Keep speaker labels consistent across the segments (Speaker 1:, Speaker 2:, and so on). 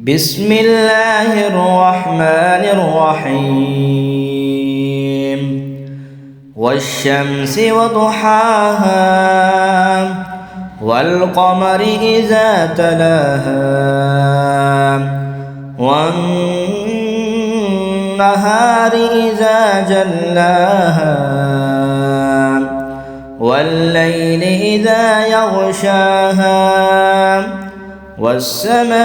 Speaker 1: بسم الله الرحمن الرحيم والشمس وضحاها والقمر إذا تلاها والنهار إذا جلاها والليل إذا يغشاها والسماء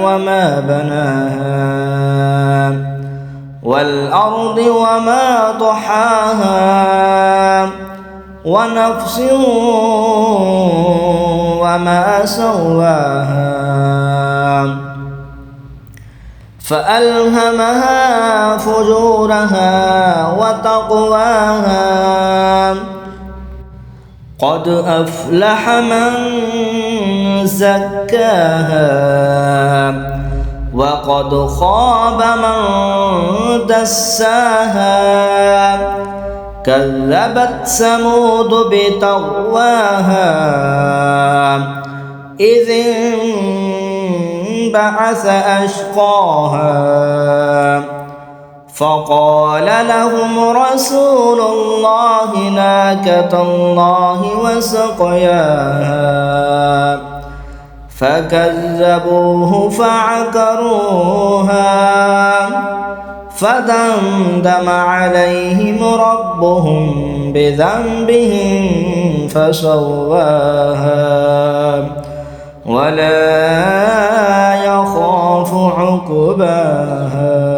Speaker 1: وما بناها والأرض وما طحاها ونفس وما سواها فألهمها فجورها وتقواها قد أفلح من زكاها وقد خاب من دساها كذبت ثمود بطغواها إذ انبعث أشقاها فقال لهم رسول الله ناقة الله وسقياها فكذبوه فعقروها فدمدم عليهم ربهم بذنبهم فسواها ولا يخاف عقباها.